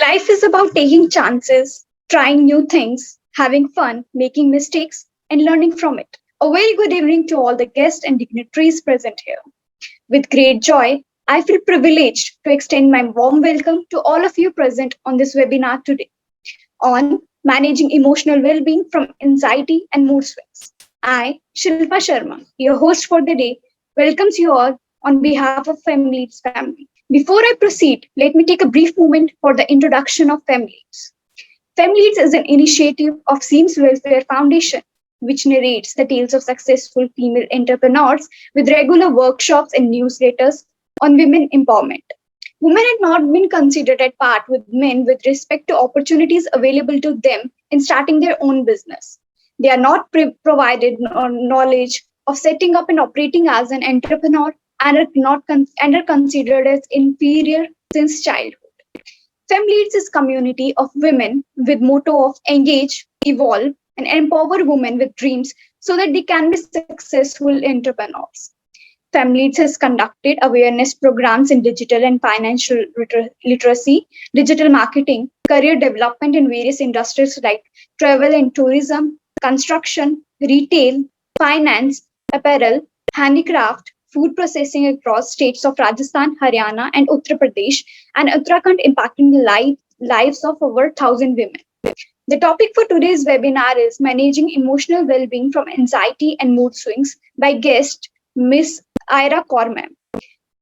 Life is about taking chances, trying new things, having fun, making mistakes, and learning from it. A very good evening to all the guests and dignitaries present here. With great joy, I feel privileged to extend my warm welcome to all of you present on this webinar today on managing emotional well being from anxiety and mood swings. I, Shilpa Sharma, your host for the day, welcomes you all on behalf of Families Family. Before I proceed, let me take a brief moment for the introduction of Families. Families is an initiative of SEMS Welfare Foundation, which narrates the tales of successful female entrepreneurs with regular workshops and newsletters on women empowerment. Women had not been considered at part with men with respect to opportunities available to them in starting their own business. They are not provided knowledge of setting up and operating as an entrepreneur and are considered as inferior since childhood. FEM leads is community of women with motto of engage, evolve, and empower women with dreams so that they can be successful entrepreneurs. FEM leads has conducted awareness programs in digital and financial literacy, digital marketing, career development in various industries like travel and tourism, construction, retail, finance, apparel, handicraft, food processing across states of Rajasthan, Haryana, and Uttar Pradesh, and Uttarakhand, impacting the lives of over 1,000 women. The topic for today's webinar is Managing Emotional Well-Being from Anxiety and Mood Swings by guest Miss Ira Corman.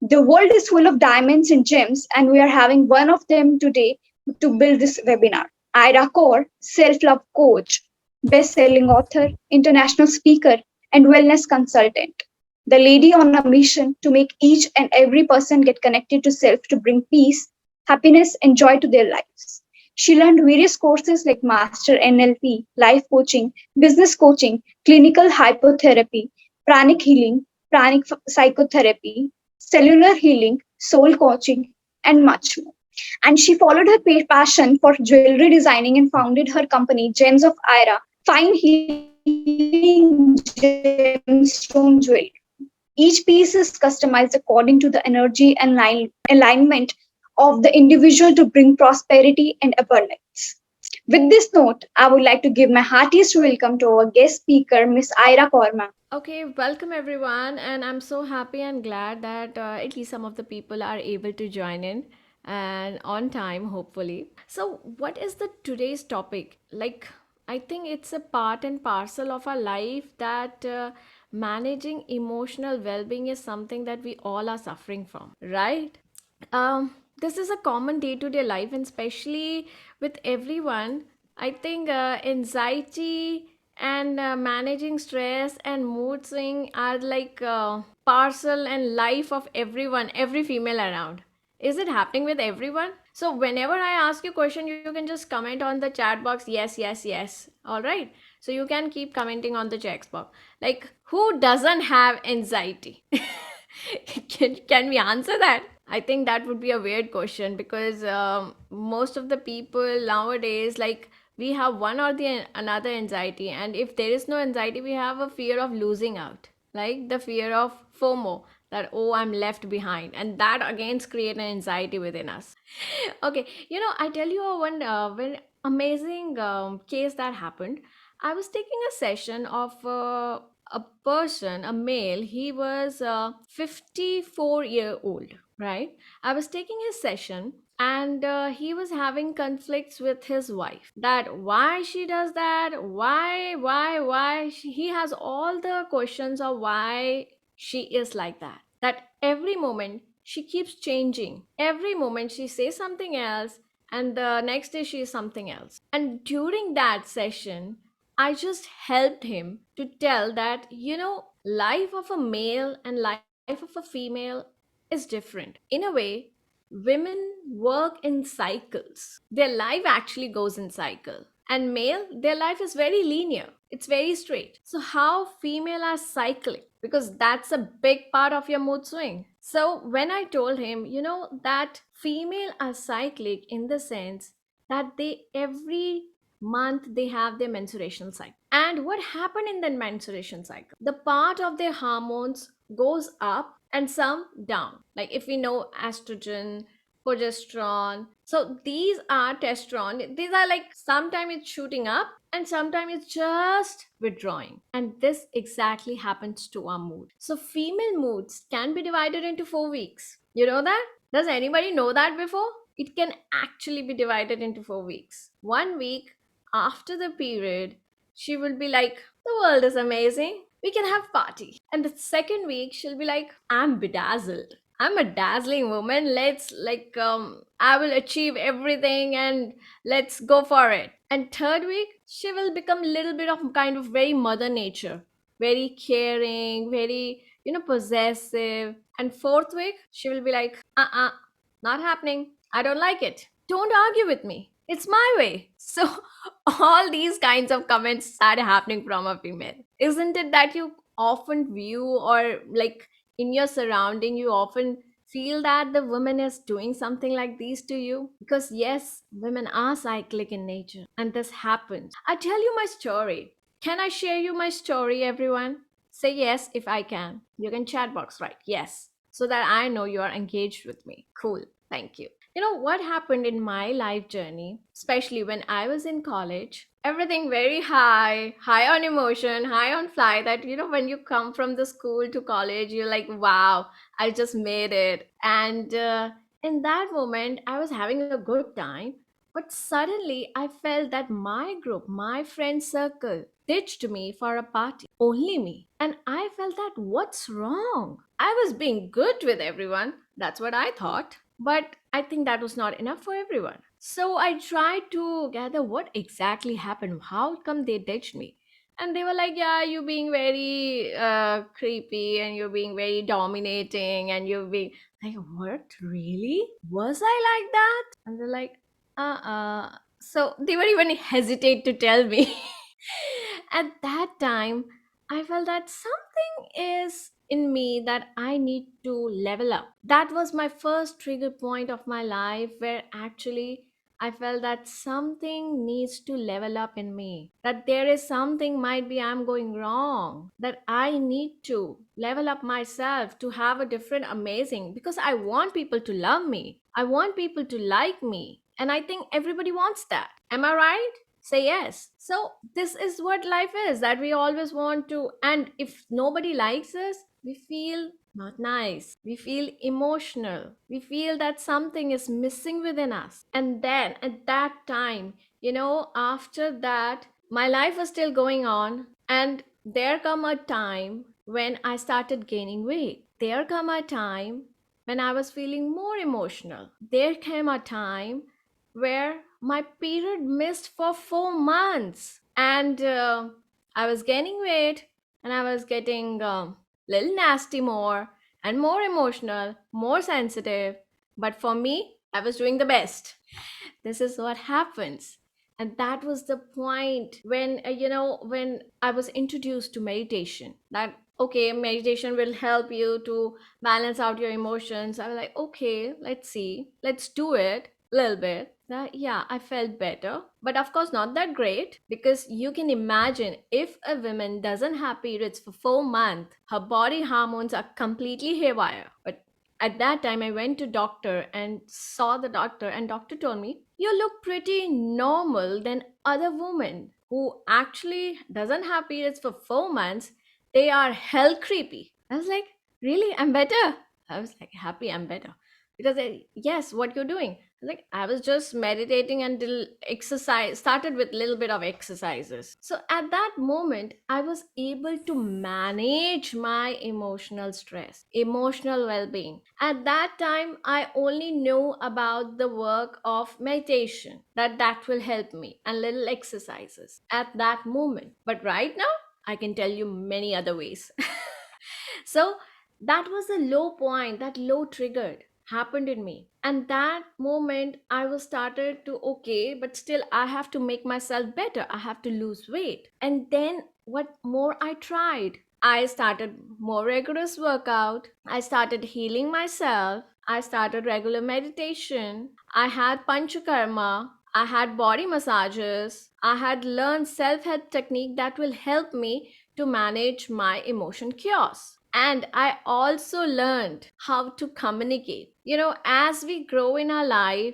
The world is full of diamonds and gems, and we are having one of them today to build this webinar. Ira Kaur, self-love coach, best-selling author, international speaker, and wellness consultant. The lady on a mission to make each and every person get connected to self to bring peace, happiness, and joy to their lives. She learned various courses like Master NLP, Life Coaching, Business Coaching, Clinical Hypotherapy, Pranic Healing, Pranic Psychotherapy, Cellular Healing, Soul Coaching, and much more. And she followed her passion for jewelry designing and founded her company, Gems of Ira, Fine Healing Gemstone Jewelry. Each piece is customized according to the energy and alignment of the individual to bring prosperity and abundance. With this note, I would like to give my heartiest welcome to our guest speaker, Miss Ira Korma. Okay, welcome everyone, and I'm so happy and glad that at least some of the people are able to join in and on time, hopefully. So, what is the today's topic? Like, I think it's a part and parcel of our life that managing emotional well-being is something that we all are suffering from, right? This is a common day-to-day life, and especially with everyone, I think anxiety and managing stress and mood swing are like parcel and life of everyone, every female around. Is it happening with everyone? So whenever I ask you a question, you can just comment on the chat box, yes, yes, yes. All right. So you can keep commenting on the chat box. Like, who doesn't have anxiety? Can we answer that? I think that would be a weird question because most of the people nowadays, like, we have one or the another anxiety, and if there is no anxiety, we have a fear of losing out, like the fear of FOMO, that oh, I'm left behind, and that again create an anxiety within us. Okay, I tell you one very amazing case that happened. I was taking a session of a person, a male. He was 54-year-old, right? I was taking his session, and he was having conflicts with his wife, that why she does that, why he has all the questions of why she is like that, that every moment she keeps changing, every moment she says something else, and the next day she is something else. And during that session, I just helped him to tell that, life of a male and life of a female is different. In a way, women work in cycles. Their life actually goes in cycle. And male, their life is very linear. It's very straight. So how female are cycling? Because that's a big part of your mood swing. So when I told him, that female are cyclic in the sense that they every month they have their menstruation cycle. And what happened in the menstruation cycle? The part of their hormones goes up and some down. Like if we know estrogen, progesterone, So these are testosterone. These are like sometimes it's shooting up and sometimes it's just withdrawing. And this exactly happens to our mood. So female moods can be divided into 4 weeks. You know that? Does anybody know that before? It can actually be divided into 4 weeks. 1 week after the period, she will be like, the world is amazing. We can have party. And the second week, she'll be like, I'm bedazzled. I'm a dazzling woman. Let's I will achieve everything and let's go for it. And third week, she will become a little bit of kind of very mother nature, very caring, very, possessive. And fourth week, she will be like, not happening. I don't like it. Don't argue with me. It's my way. So all these kinds of comments start happening from a female. Isn't it that you often view or like in your surrounding you often feel that the woman is doing something like these to you? Because yes, women are cyclic in nature and this happens. I tell you my story. Can I share you my story, everyone? Say yes if I can. You can chat box, right? Yes. So that I know you are engaged with me. Cool. Thank you. You know what happened in my life journey, especially when I was in college? Everything very high, high on emotion, high on fly. That, when you come from the school to college, you're like, wow, I just made it. And in that moment, I was having a good time. But suddenly, I felt that my group, my friend circle, ditched me for a party. Only me. And I felt that what's wrong? I was being good with everyone. That's what I thought. But I think that was not enough for everyone. So I tried to gather what exactly happened. How come they ditched me? And they were like, yeah, you being very creepy and you're being very dominating and you're being like, what? Really? Was I like that? And they're like, So they were even hesitate to tell me. At that time, I felt that something is in me that I need to level up. That was my first trigger point of my life where actually I felt that something needs to level up in me. That there is something might be I'm going wrong. That I need to level up myself to have a different amazing because I want people to love me. I want people to like me. And I think everybody wants that. Am I right? Say yes. So this is what life is, that we always want to, and if nobody likes us, we feel not nice, we feel emotional, we feel that something is missing within us. And then at that time, after that, my life was still going on, and there come a time when I started gaining weight. There come a time when I was feeling more emotional. There came a time where my period missed for 4 months, and I was gaining weight, and I was getting little nasty more and more emotional, more sensitive. But for me, I was doing the best. This is what happens. And that was the point when when I was introduced to meditation, that okay, meditation will help you to balance out your emotions. I was like, okay, let's see, let's do it a little bit. Yeah, I felt better, but of course not that great, because you can imagine if a woman doesn't have periods for 4 months, her body hormones are completely haywire. But at that time I went to doctor and saw the doctor, and doctor told me, you look pretty normal than other women who actually doesn't have periods for 4 months. They are hell creepy. I was like, really? I'm better. I was like happy I'm better. Because yes, what you're doing? Like I was just meditating and exercise, started with little bit of exercises. So at that moment I was able to manage my emotional stress, emotional well-being. At that time I only knew about the work of meditation, that will help me, and little exercises at that moment. But right now I can tell you many other ways. So that was a low point, that low triggered happened in me. And that moment I was started to, okay, but still I have to make myself better, I have to lose weight. And then what more I tried, I started more rigorous workout, I started healing myself, I started regular meditation, I had panchakarma, I had body massages, I had learned self-help technique that will help me to manage my emotion chaos. And I also learned how to communicate. As we grow in our life,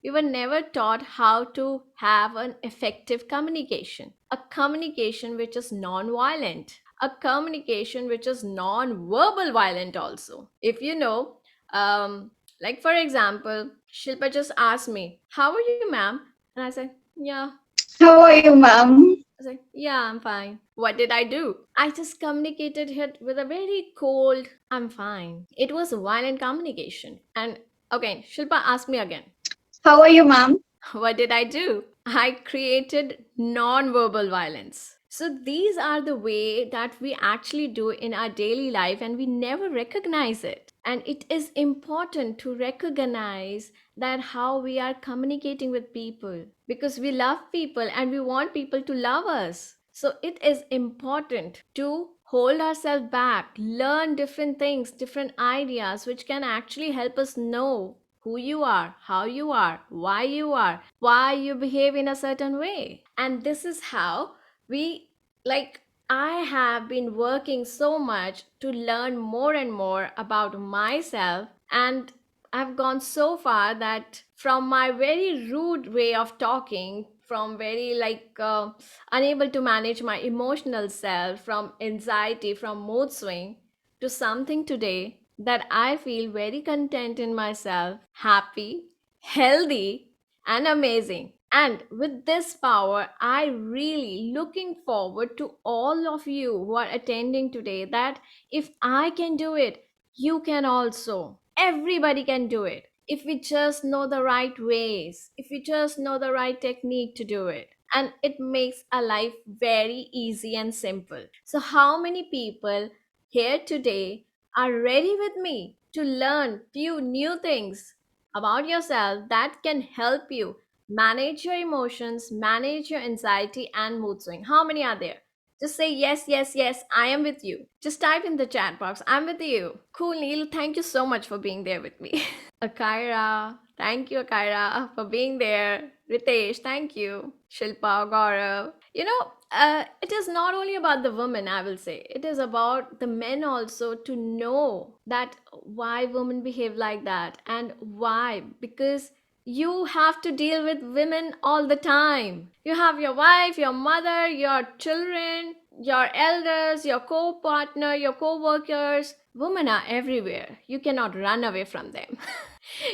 we were never taught how to have an effective communication, a communication which is non-violent, a communication which is non-verbal violent also. If you know, like for example, Shilpa just asked me, "How are you, ma'am?" And I said, "Yeah." How are you, ma'am? I was like, "Yeah, I'm fine." What did I do? I just communicated it with a very cold, "I'm fine." It was violent communication. And okay, Shilpa asked me again, How are you, ma'am? what did I do? I created non-verbal violence. So these are the way that we actually do in our daily life and we never recognize it. And it is important to recognize that how we are communicating with people because we love people and we want people to love us. So it is important to hold ourselves back, learn different things, different ideas which can actually help us know who you are, how you are, why you behave in a certain way. And this is how we like. I have been working so much to learn more and more about myself, and I've gone so far that from my very rude way of talking, from very unable to manage my emotional self, from anxiety, from mood swing, to something today that I feel very content in myself, happy, healthy, and amazing. And with this power, I really looking forward to all of you who are attending today that if I can do it, you can also. Everybody can do it. If we just know the right ways, if we just know the right technique to do it. And it makes our life very easy and simple. So, how many people here today are ready with me to learn few new things about yourself that can help you manage your emotions, manage your anxiety and mood swing? How many are there? Just say yes, yes, yes, I am with you. Just type in the chat box, I'm with you. Cool, Neil. Thank you so much for being there with me. Akaira, thank you, Akaira, for being there. Ritesh, thank you. Shilpa, Gaurav. It is not only about the women, I will say. It is about the men also to know that why women behave like that and why. Because you have to deal with women all the time. You have your wife, your mother, your children, your elders, your co partner, your co workers. Women are everywhere. You cannot run away from them.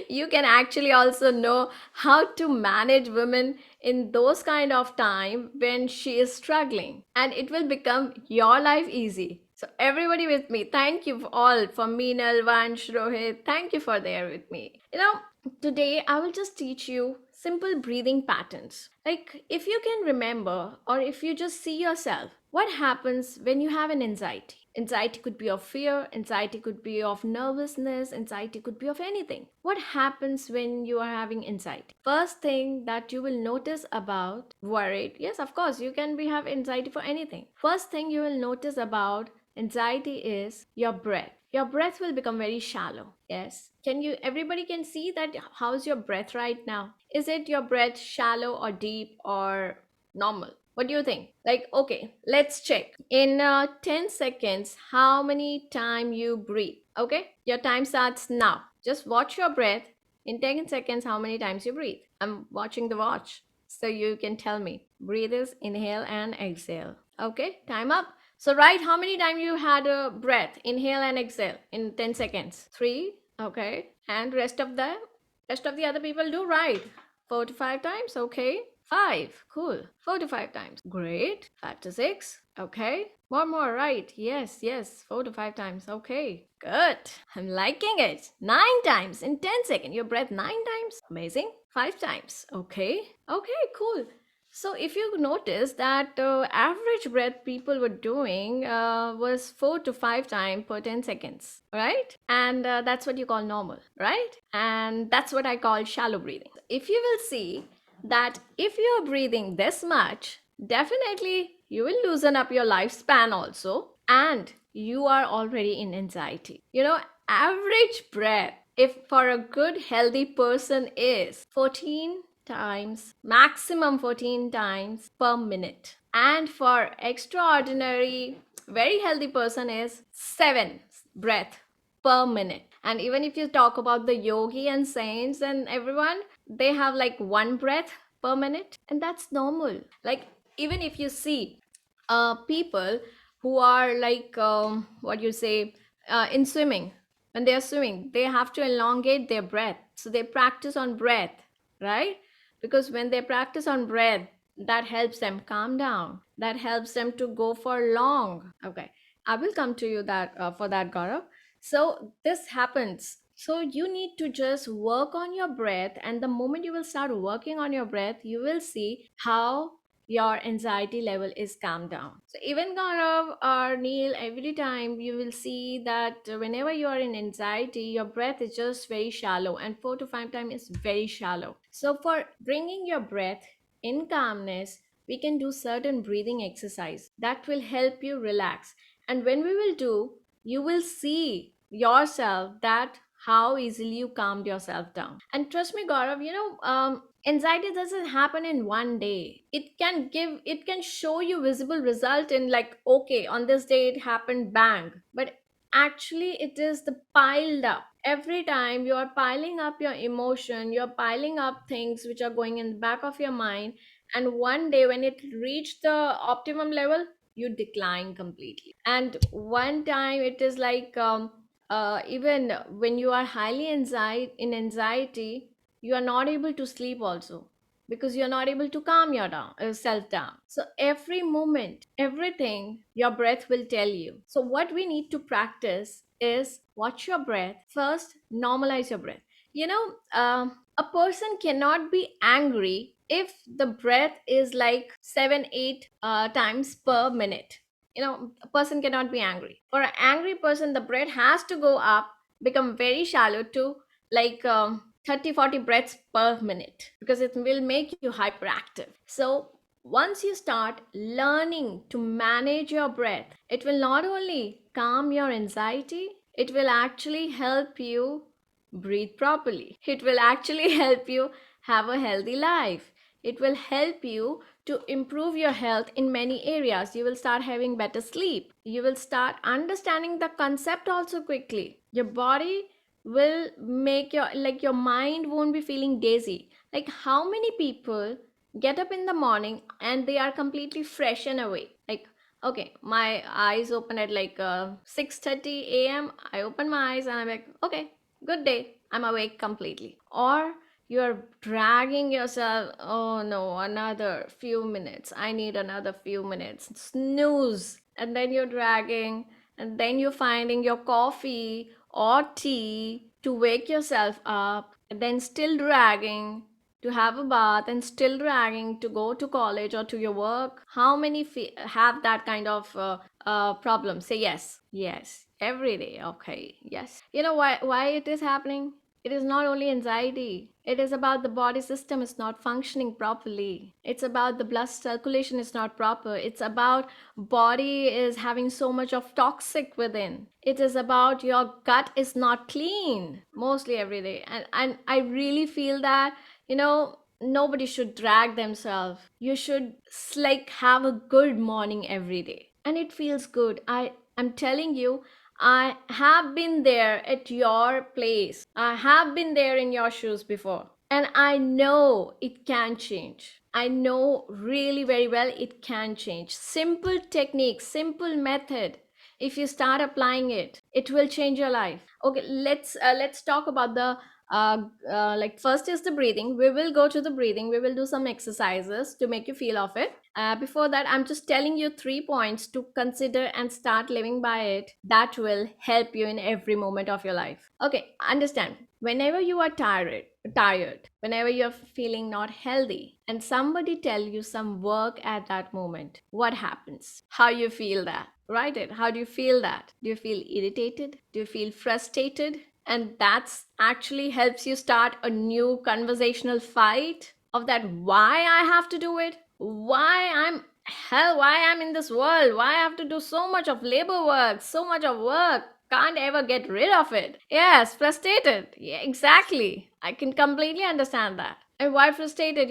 You can actually also know how to manage women in those kind of time when she is struggling, and it will become your life easy. So everybody with me, thank you all for Meenal, Vansh, Rohit. Thank you for there with me. Today I will just teach you simple breathing patterns. Like if you can remember or if you just see yourself, what happens when you have an anxiety? Anxiety could be of fear, anxiety could be of nervousness, anxiety could be of anything. What happens when you are having anxiety? First thing that you will notice about worried, yes, of course, you can be have anxiety for anything. First thing you will notice about anxiety is your breath. Your breath will become very shallow. Yes. Can you, everybody can see that how's your breath right now? Is it your breath shallow or deep or normal? What do you think? Like, okay, let's check. In 10 seconds, how many time you breathe? Okay, your time starts now. Just watch your breath. In 10 seconds, how many times you breathe? I'm watching the watch. So you can tell me. Breathe is inhale and exhale. Okay, time up. So write how many times you had a breath, inhale and exhale in 10 seconds. 3, okay. And rest of the other people do write 4 to 5 times, okay. 5, cool. 4 to 5 times, great. 5 to 6, okay. More, right. Yes, yes, 4 to 5 times, okay. Good. I'm liking it. 9 times in 10 seconds. Your breath 9 times, amazing. 5 times, okay. Okay, cool. So if you notice that average breath people were doing was 4 to 5 times per 10 seconds, right? And that's what you call normal, right? And that's what I call shallow breathing. If you will see that if you are breathing this much, definitely you will loosen up your lifespan also, and you are already in anxiety. Average breath, if for a good healthy person, is 14 times, maximum 14 times per minute. And for extraordinary, very healthy person is 7 breath per minute. And even if you talk about the yogi and saints and everyone, they have like one breath per minute, and that's normal. Like, even if you see people who are like what you say in swimming, when they are swimming, they have to elongate their breath, so they practice on breath, right? Because when they practice on breath, that helps them calm down, that helps them to go for long. Okay, I will come to you that for that, Gaurav. So this happens, so you need to just work on your breath, and the moment you will start working on your breath, you will see how your anxiety level is calmed down. So even Gaurav or Neil, every time you will see that whenever you are in anxiety, your breath is just very shallow, and 4 to 5 times is very shallow. So for bringing your breath in calmness, we can do certain breathing exercise that will help you relax. And when we will do, you will see yourself that how easily you calmed yourself down. And trust me, Gaurav, anxiety doesn't happen in one day. It can show you visible result in like, okay, on this day it happened, bang. But actually it is the piled up. Every time you are piling up your emotion, you're piling up things which are going in the back of your mind, and one day when it reached the optimum level, you decline completely. And one time it is like even when you are highly anxiety, you are not able to sleep also, because you're not able to calm your self down. So every moment, everything, your breath will tell you. So what we need to practice is watch your breath first, normalize your breath. A person cannot be angry if the breath is like 7 8 times per minute. A person cannot be angry. For an angry person, the breath has to go up, become very shallow to like 30 40 breaths per minute, because it will make you hyperactive. So once you start learning to manage your breath, it will not only calm your anxiety, it will actually help you breathe properly. It will actually help you have a healthy life. It will help you to improve your health in many areas. You will start having better sleep. You will start understanding the concept also quickly. Your body will make your mind won't be feeling dizzy. Like, how many people get up in the morning and they are completely fresh and awake? Like, okay, my eyes open at like 6:30 a.m. I open my eyes and I'm like, okay, good day, I'm awake completely. Or you're dragging yourself, oh no, another few minutes, I need another few minutes, snooze. And then you're dragging, and then you're finding your coffee or tea to wake yourself up, and then still dragging to have a bath, and still dragging to go to college or to your work. How many have that kind of problem? Say yes. Yes, every day. Okay, yes. You know why it is happening? It is not only anxiety. It is about the body system is not functioning properly. It's about the blood circulation is not proper. It's about body is having so much of toxic within. It is about your gut is not clean mostly every day. And I really feel that, nobody should drag themselves. You should like have a good morning every day. And it feels good. I'm telling you, I have been there at your place. I have been there in your shoes before. And I know it can change. I know really very well it can change. Simple technique, simple method. If you start applying it, it will change your life. Okay, let's talk about the like, first is the breathing. We will go to the breathing. We will do some exercises to make you feel of it. Before that, I'm just telling you 3 points to consider and start living by it. That will help you in every moment of your life. Okay, understand. Whenever you are tired, whenever you're feeling not healthy, and somebody tell you some work at that moment, what happens? How you feel that? Write it. How do you feel that? Do you feel irritated? Do you feel frustrated? And that's actually helps you start a new conversational fight of that, why I have to do it, why I'm in this world, why I have to do so much of labor work, so much of work, can't ever get rid of it. Yes, frustrated. Yeah, exactly, I can completely understand that. And why frustrated?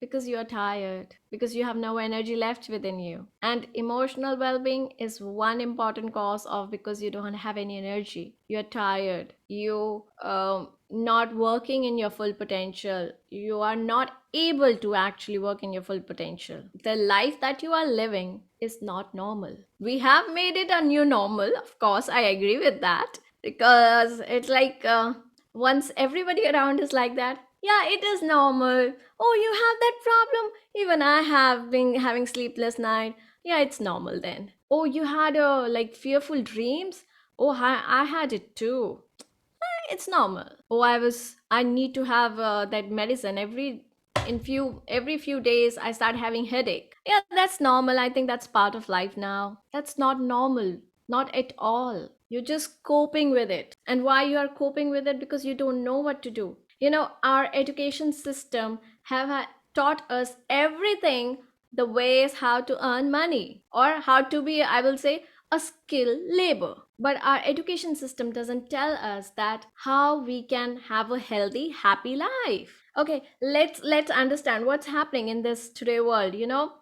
Because you're tired, because you have no energy left within you. And emotional well being is one important cause of because you don't have any energy. You're tired. You not working in your full potential. You are not able to actually work in your full potential. The life that you are living is not normal. We have made it a new normal, of course, I agree with that, because it's like once everybody around is like that, yeah, it is normal. Oh, you have that problem? Even I have been having sleepless night. Yeah, it's normal then. Oh, you had like fearful dreams? Oh, I had it too. It's normal. Oh, I need to have that medicine every few days. I start having headache. Yeah, that's normal. I think that's part of life now. That's not normal, not at all. You're just coping with it. And why you are coping with it? Because you don't know what to do. Our education system have taught us everything, the ways how to earn money or how to be, I will say, a skilled labor. But our education system doesn't tell us that how we can have a healthy, happy life. Okay, let's understand what's happening in this today world.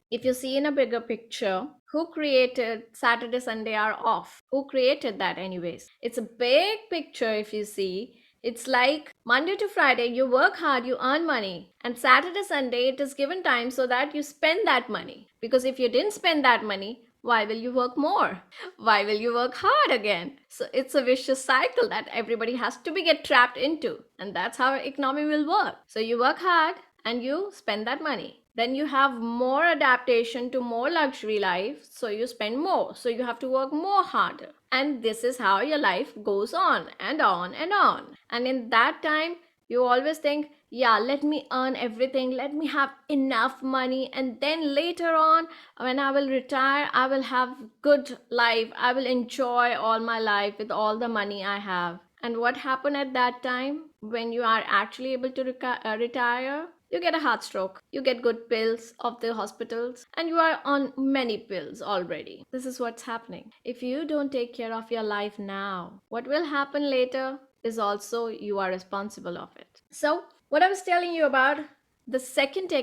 If you see in a bigger picture, who created Saturday, Sunday are off? Who created that, anyways? It's a big picture if you see. It's like Monday to Friday, you work hard, you earn money. And Saturday, Sunday, it is given time so that you spend that money. Because if you didn't spend that money, why will you work more? Why will you work hard again? So it's a vicious cycle that everybody has to be get trapped into. And that's how economy will work. So you work hard and you spend that money. Then you have more adaptation to more luxury life. So you spend more. So you have to work more harder. And this is how your life goes on and on and on. And in that time, you always think, yeah, let me earn everything, let me have enough money, and then later on, when I will retire, I will have good life, I will enjoy all my life with all the money I have. And what happened at that time when you are actually able to retire? You get a heart stroke, you get good pills of the hospitals, and you are on many pills already. This is what's happening. If you don't take care of your life now, what will happen later is also you are responsible of it. So what I was telling you about, the second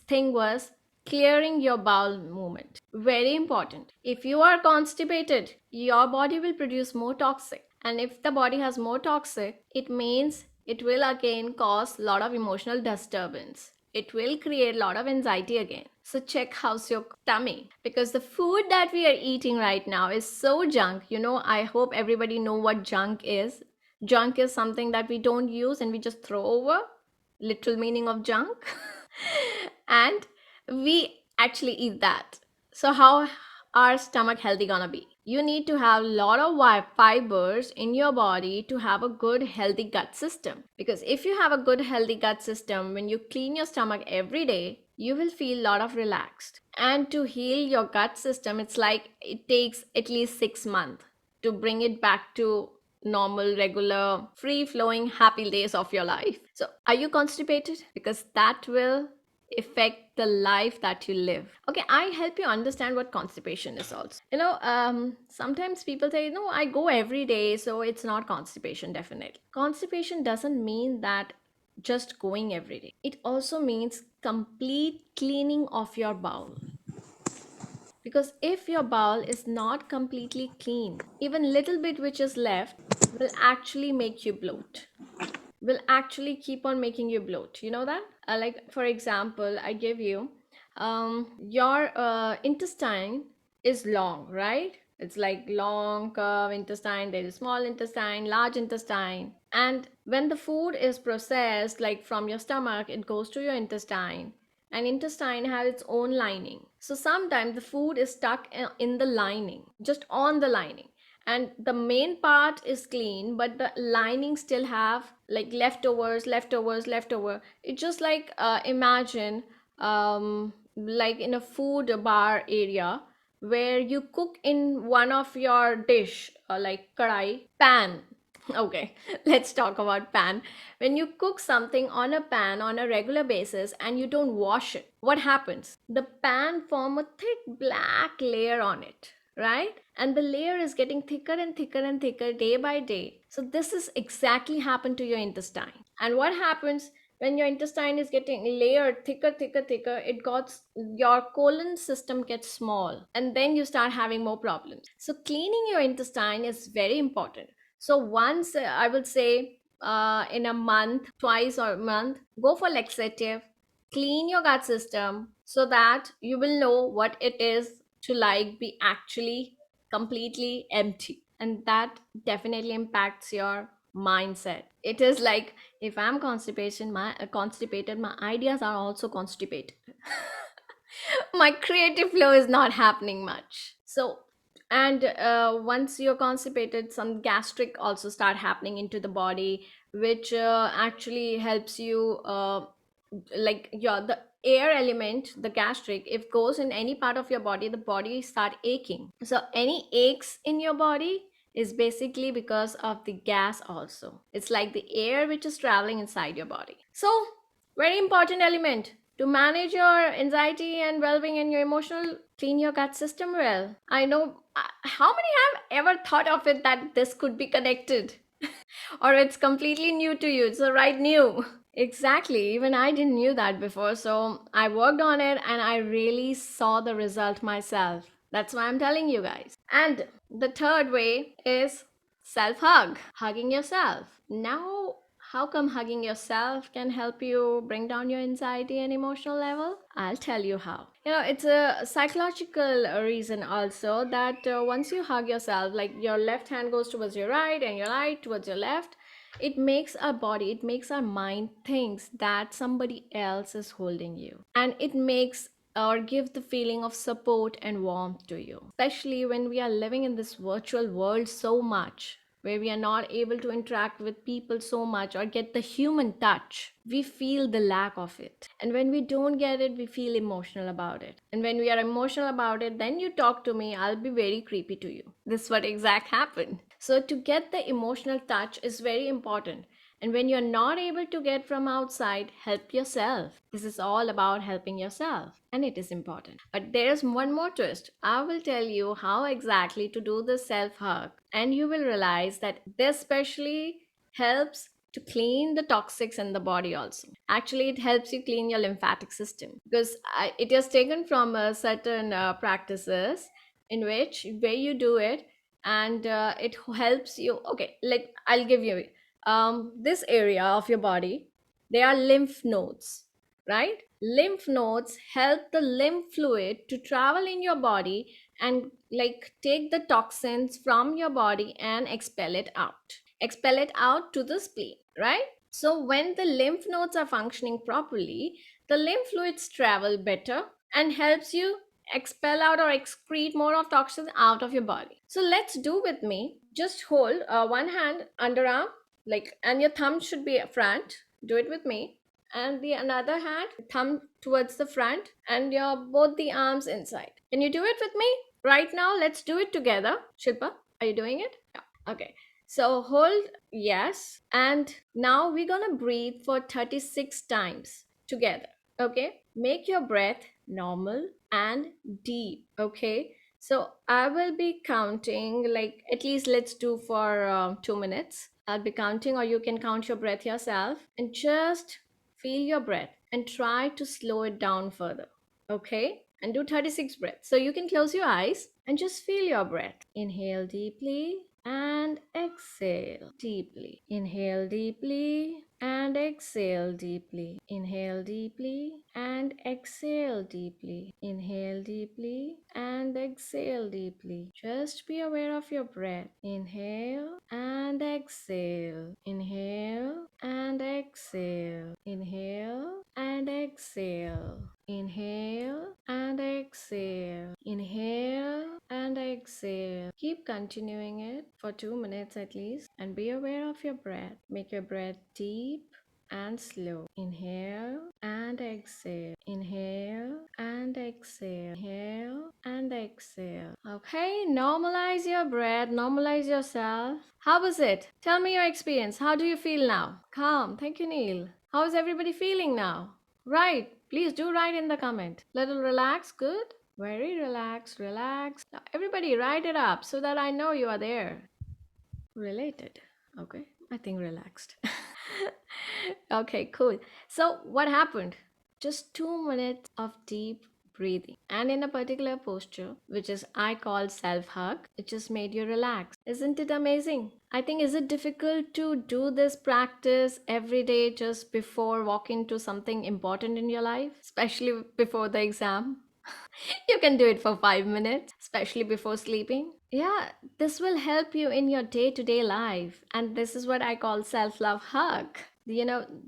thing was clearing your bowel movement. Very important. If you are constipated, your body will produce more toxic. And if the body has more toxic, it means it will again cause a lot of emotional disturbance. It will create a lot of anxiety again. So check how's your tummy, because the food that we are eating right now is so junk. I hope everybody know what junk is. Junk is something that we don't use and we just throw over, literal meaning of junk. And we actually eat that. So how our stomach healthy gonna be? You need to have a lot of fibers in your body to have a good healthy gut system, because if you have a good healthy gut system, when you clean your stomach every day, you will feel a lot of relaxed. And to heal your gut system, it's like it takes at least 6 months to bring it back to normal, regular, free flowing, happy days of your life. So, are you constipated? Because that will affect the life that you live. Okay, I help you understand what constipation is also. Sometimes people say, no, I go every day, so it's not constipation, definitely. Constipation doesn't mean that just going every day, it also means complete cleaning of your bowel. Because if your bowel is not completely clean, even little bit which is left will actually make you bloat, will actually keep on making you bloat. You know that? Like, for example, I give you your intestine is long, right? It's like long curve intestine. There is small intestine, large intestine. And when the food is processed, like from your stomach, it goes to your intestine. And intestine has its own lining. So sometimes the food is stuck in the lining, just on the lining, and the main part is clean, but the lining still have like leftover. It's just like imagine like in a food bar area where you cook in one of your dish, like kadai pan. Okay, let's talk about pan. When you cook something on a pan on a regular basis and you don't wash it, what happens? The pan form a thick black layer on it, right? And the layer is getting thicker and thicker and thicker day by day. So this is exactly happened to your intestine. And what happens? When your intestine is getting layered thicker, thicker, thicker, it got your colon system gets small, and then you start having more problems. So cleaning your intestine is very important. So once, I would say, in a month, twice or a month, go for laxative, clean your gut system so that you will know what it is to like be actually completely empty, and that definitely impacts your mindset. It is like, if I'm constipated, my ideas are also constipated. My creative flow is not happening much. So, and once you're constipated, some gastric also start happening into the body, which actually helps you, like your the air element, the gastric, if goes in any part of your body, the body start aching. So any aches in your body is basically because of the gas also. It's like the air which is traveling inside your body. So very important element to manage your anxiety and well-being and your emotional, clean your gut system well. I know, how many have ever thought of it that this could be connected? Or it's completely new to you, it's a right new. Exactly. Even I didn't knew that before. So I worked on it and I really saw the result myself. That's why I'm telling you guys. And the third way is self hug, hugging yourself. Now, how come hugging yourself can help you bring down your anxiety and emotional level? I'll tell you how. It's a psychological reason also that once you hug yourself, like your left hand goes towards your right and your right towards your left, it makes our body, it makes our mind thinks that somebody else is holding you, and it makes or give the feeling of support and warmth to you, especially when we are living in this virtual world so much, where we are not able to interact with people so much or get the human touch. We feel the lack of it, and when we don't get it, we feel emotional about it, and when we are emotional about it, then you talk to me, I'll be very creepy to you. This is what exact happened. So to get the emotional touch is very important. And when you're not able to get from outside, help yourself. This is all about helping yourself, and it is important. But there's one more twist. I will tell you how exactly to do the self hug, and you will realize that this specially helps to clean the toxics in the body also. Actually, it helps you clean your lymphatic system, because it is taken from certain practices in which where you do it, and it helps you. Okay, like I'll give you this area of your body, they are lymph nodes, right? Lymph nodes help the lymph fluid to travel in your body and like take the toxins from your body and expel it out to the spleen, right? So when the lymph nodes are functioning properly, the lymph fluids travel better and helps you expel out or excrete more of toxins out of your body. So let's do with me. Just hold one hand underarm, like, and your thumb should be front. Do it with me. And the another hand, thumb towards the front, and your both the arms inside. Can you do it with me right now? Let's do it together. Shilpa, are you doing it? Yeah. Okay. So hold, yes. And now we're gonna breathe for 36 times together. Okay. Make your breath normal and deep. Okay. So I will be counting, like at least let's do for 2 minutes. I'll be counting, or you can count your breath yourself, and just feel your breath and try to slow it down further. Okay? And do 36 breaths. So you can close your eyes and just feel your breath. Inhale deeply and exhale deeply. Inhale deeply and exhale deeply. Inhale deeply and exhale deeply. Inhale deeply and exhale deeply. Just be aware of your breath. Inhale and exhale. Inhale and exhale. Inhale and exhale. Inhale and exhale. Inhale and exhale. Keep continuing it for 2 minutes at least, and be aware of your breath. Make your breath deep and slow. Inhale and exhale. Inhale and exhale. Inhale and exhale. Okay, normalize your breath, normalize yourself. How was it? Tell me your experience. How do you feel now? Calm. Thank you, Neil. How is everybody feeling now? Right. Please do write in the comment. Little relax. Good. Very relaxed. Relax. Now, everybody write it up so that I know you are there. Related. Okay. I think relaxed. Okay, cool. So, what happened? Just 2 minutes of deep breathing and in a particular posture, which is I call self hug, it just made you relax. Isn't it amazing? I think, is it difficult to do this practice every day just before walking to something important in your life, especially before the exam? You can do it for 5 minutes, especially before sleeping. Yeah, this will help you in your day to day life. And this is what I call self love hug.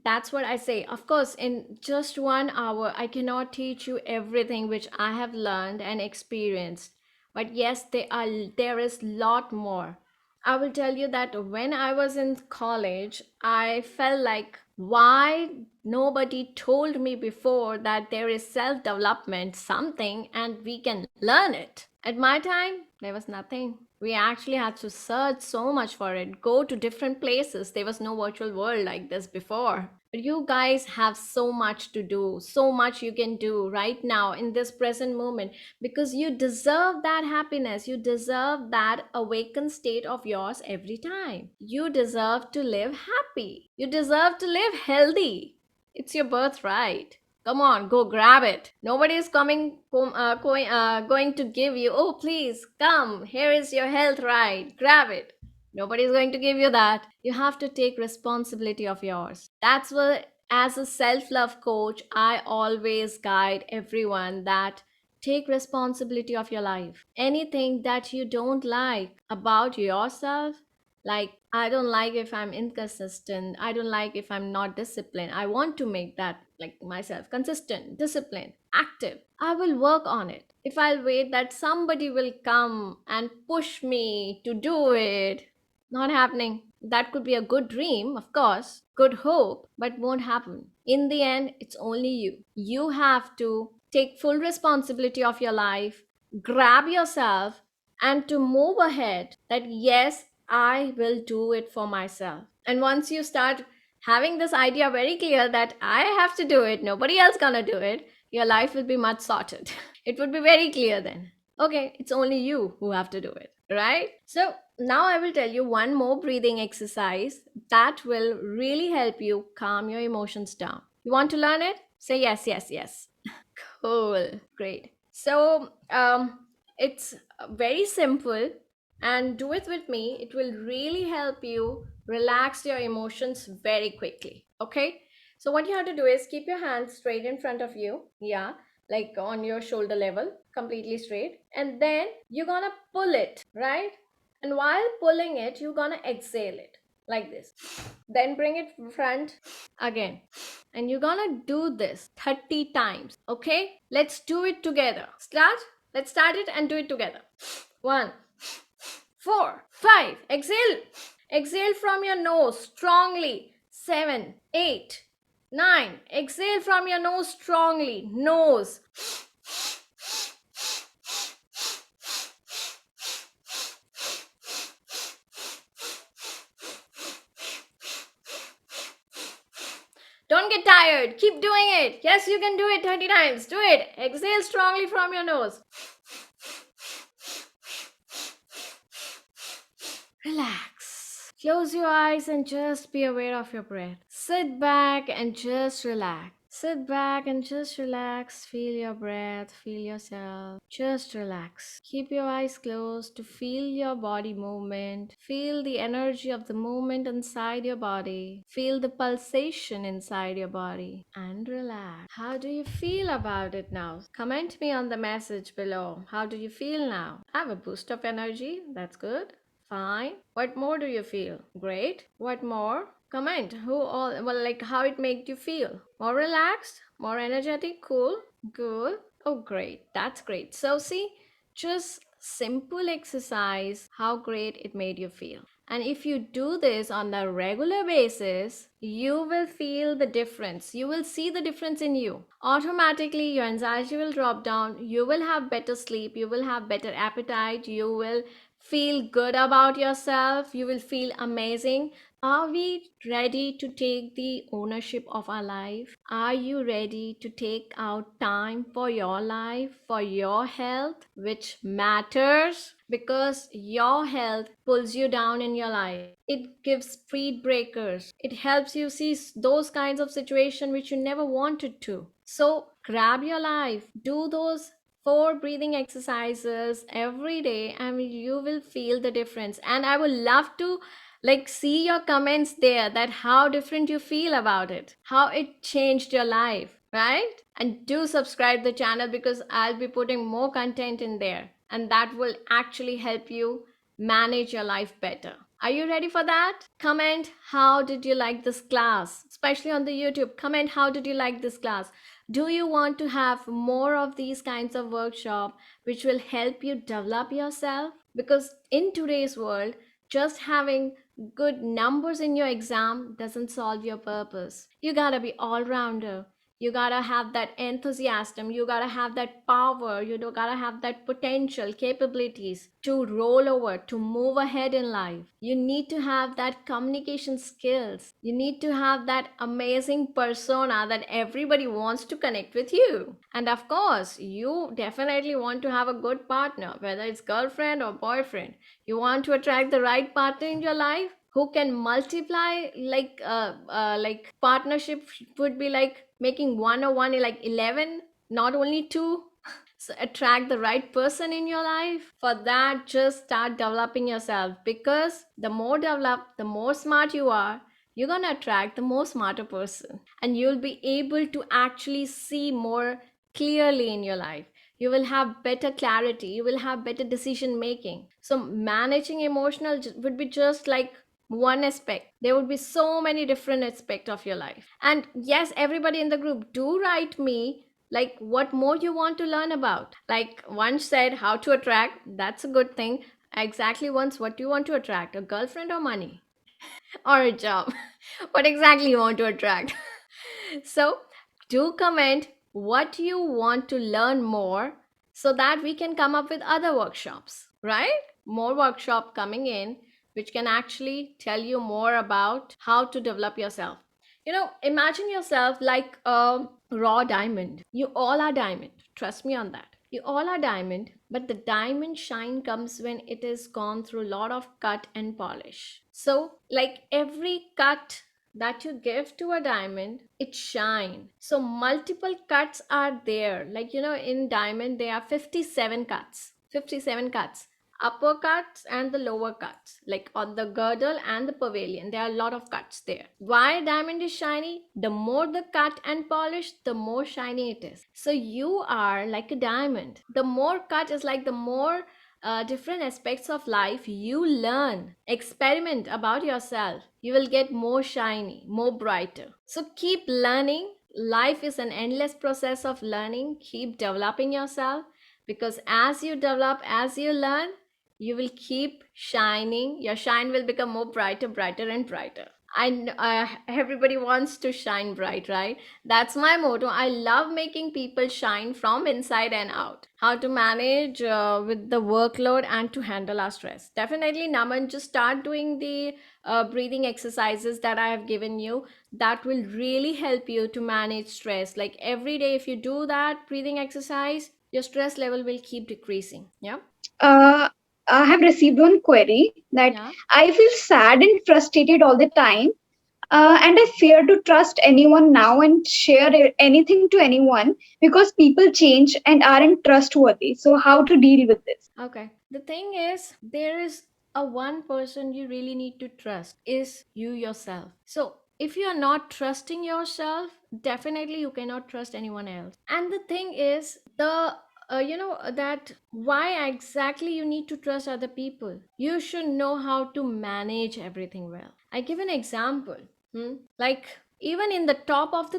That's what I say. Of course, in just 1 hour, I cannot teach you everything which I have learned and experienced. But yes, there is lot more. I will tell you that when I was in college, I felt like, why nobody told me before that there is self development something and we can learn it. At my time, there was nothing. We actually had to search so much for it, go to different places. There was no virtual world like this before. But you guys have so much to do, so much you can do right now in this present moment, because you deserve that happiness. You deserve that awakened state of yours every time. You deserve to live happy. You deserve to live healthy. It's your birthright. Come on, go grab it. Nobody is going to give you, oh, please come, here is your health right, grab it. Nobody is going to give you that. You have to take responsibility of yours. That's what, as a self love coach, I always guide everyone that take responsibility of your life. Anything that you don't like about yourself, like, I don't like if I'm inconsistent. I don't like if I'm not disciplined. I want to make that like myself consistent, disciplined, active. I will work on it. If I'll wait that somebody will come and push me to do it, not happening. That could be a good dream, of course, good hope, but won't happen. In the end, it's only you. You have to take full responsibility of your life, grab yourself, and to move ahead that yes, I will do it for myself. And once you start having this idea very clear that I have to do it, nobody else gonna do it, your life will be much sorted. It would be very clear then. Okay, it's only you who have to do it, right? So now I will tell you one more breathing exercise that will really help you calm your emotions down. You want to learn it? Say yes, yes, yes. Cool, great. So, it's very simple, and do it with me. It will really help you relax your emotions very quickly. Okay, so what you have to do is keep your hands straight in front of you. Yeah, like on your shoulder level, completely straight, and then you're gonna pull it, right? And while pulling it, you're gonna exhale it like this. Then bring it front again. And you're gonna do this 30 times. Okay? Let's do it together. Start. Let's start it and do it together. 1, 4, 5. Exhale. Exhale from your nose strongly. 7, 8, 9. Exhale from your nose strongly. Nose. Don't get tired. Keep doing it. Yes, you can do it 30 times. Do it. Exhale strongly from your nose. Relax. Close your eyes and just be aware of your breath. Sit back and just relax. Sit back and just relax. Feel your breath. Feel yourself. Just relax. Keep your eyes closed to feel your body movement. Feel the energy of the movement inside your body. Feel the pulsation inside your body. And relax. How do you feel about it now? Comment me on the message below. How do you feel now? I have a boost of energy. That's good. Fine. What more do you feel? Great. What more? Comment who all, well, like how it made you feel. More relaxed, more energetic, cool, good. Oh, great. That's great. So, see, just simple exercise, how great it made you feel. And if you do this on a regular basis, you will feel the difference. You will see the difference in you. Automatically, your anxiety will drop down. You will have better sleep. You will have better appetite. You will feel good about yourself, you will feel amazing. Are we ready to take the ownership of our life? Are you ready to take out time for your life, for your health, which matters? Because your health pulls you down in your life. It gives speed breakers. It helps you see those kinds of situations which you never wanted to. So grab your life, do those four breathing exercises every day, and you will feel the difference. And I would love to see your comments there, that how different you feel about it, how it changed your life, right? And do subscribe the channel, because I'll be putting more content in there, and that will actually help you manage your life better. Are you ready for that? Comment how did you like this class, especially on the YouTube. Comment how did you like this class. Do you want to have more of these kinds of workshop which will help you develop yourself? Because in today's world, just having good numbers in your exam doesn't solve your purpose. You gotta be all rounder. You gotta have that enthusiasm. You gotta have that power. Gotta have that potential, capabilities to roll over, to move ahead in life. You need to have that communication skills. You need to have that amazing persona that everybody wants to connect with you. And of course, you definitely want to have a good partner, whether it's girlfriend or boyfriend. You want to attract the right partner in your life who can multiply, like partnership would be like making one or one like 11, not only two. So attract the right person in your life. For that, just start developing yourself, because the more developed, the more smart you are, you're going to attract the more smarter person, and you'll be able to actually see more clearly in your life. You will have better clarity, you will have better decision making. So managing emotional would be just like one aspect. There would be so many different aspects of your life. And yes, everybody in the group, do write me like what more you want to learn about. Like one said how to attract, that's a good thing. Exactly. Once, what do you want to attract, a girlfriend or money or a job? What exactly you want to attract? So do comment what you want to learn more, so that we can come up with other workshops, right? More workshop coming in which can actually tell you more about how to develop yourself. Imagine yourself like a raw diamond. You all are diamond. Trust me on that. You all are diamond, but the diamond shine comes when it is gone through a lot of cut and polish. So, like every cut that you give to a diamond, it shine. So multiple cuts are there. Like, in diamond, there are 57 cuts. 57 cuts. Upper cuts and the lower cuts, like on the girdle and the pavilion. There are a lot of cuts there. Why diamond is shiny? The more the cut and polish, the more shiny it is. So you are like a diamond. The more cut is like the more different aspects of life you learn, experiment about yourself, you will get more shiny, more brighter. So keep learning. Life is an endless process of learning. Keep developing yourself, because as you develop, as you learn, you will keep shining. Your shine will become more brighter, brighter, and brighter. Everybody wants to shine bright, right? That's my motto. I love making people shine from inside and out. How to manage with the workload and to handle our stress. Definitely, Naman, just start doing the breathing exercises that I have given you. That will really help you to manage stress. Like every day, if you do that breathing exercise, your stress level will keep decreasing. Yeah. Uh, I have received one query that Yeah. I feel sad and frustrated all the time, and I fear to trust anyone now and share anything to anyone because people change and aren't trustworthy. So, how to deal with this? Okay. The thing is, there is a one person you really need to trust is you yourself. So, if you are not trusting yourself, definitely you cannot trust anyone else. And the thing is, that why exactly you need to trust other people. You should know how to manage everything well. I give an example. Like even in the top of the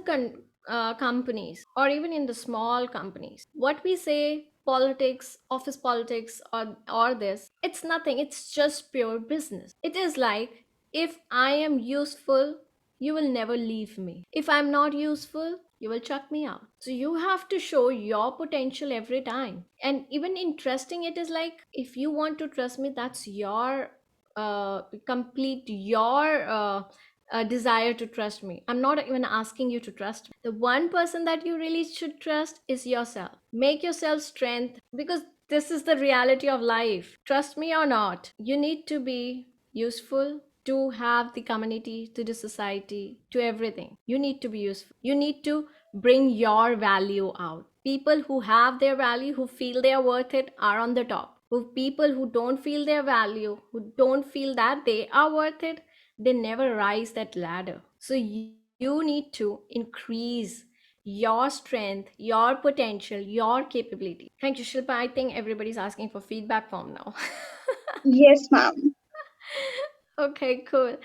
companies, or even in the small companies, what we say politics, office politics, or this, it's nothing, it's just pure business. It is like, if I am useful, you will never leave me. If I'm not useful, you will chuck me out. So you have to show your potential every time. And even interesting, it is like, if you want to trust me, that's your complete your desire to trust me. I'm not even asking you to trust me. The one person that you really should trust is yourself. Make yourself strength, because this is the reality of life. Trust me or not, you need to be useful to have the community, to the society, to everything. You need to be useful. You need to bring your value out. People who have their value, who feel they are worth it, are on the top. Who people who don't feel their value, who don't feel that they are worth it, they never rise that ladder. So you need to increase your strength, your potential, your capability. Thank you, Shilpa. I think everybody's asking for feedback form now. Yes, ma'am. Okay, cool.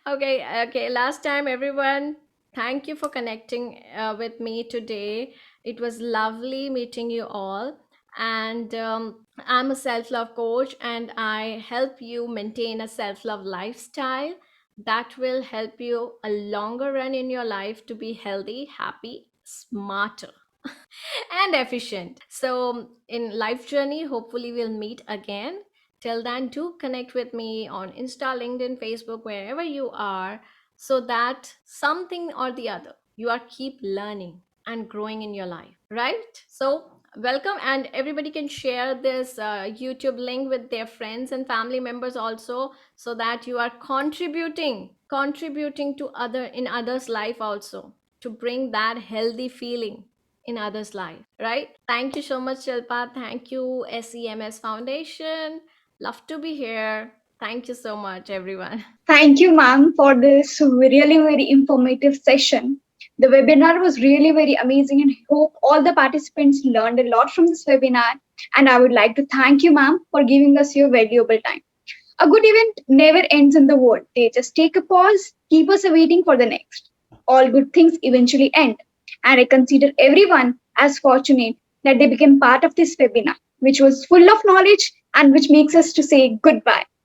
Okay. Last time, everyone, thank you for connecting with me today. It was lovely meeting you all. And I'm a self love coach, and I help you maintain a self love lifestyle that will help you a longer run in your life to be healthy, happy, smarter, and efficient. So, in life journey, hopefully, we'll meet again. Till then, do connect with me on Insta, LinkedIn, Facebook, wherever you are, so that something or the other you are keep learning and growing in your life, right? So, welcome, and everybody can share this YouTube link with their friends and family members also, so that you are contributing to other in others' life also, to bring that healthy feeling in others' life, right? Thank you so much, Shilpa. Thank you, SEMS Foundation. Love to be here. Thank you so much, everyone. Thank you, ma'am, for this really very informative session. The webinar was really very amazing, and I hope all the participants learned a lot from this webinar. And I would like to thank you, ma'am, for giving us your valuable time. A good event never ends in the world. They just take a pause, keep us waiting for the next. All good things eventually end. And I consider everyone as fortunate that they became part of this webinar, which was full of knowledge and which makes us to say goodbye.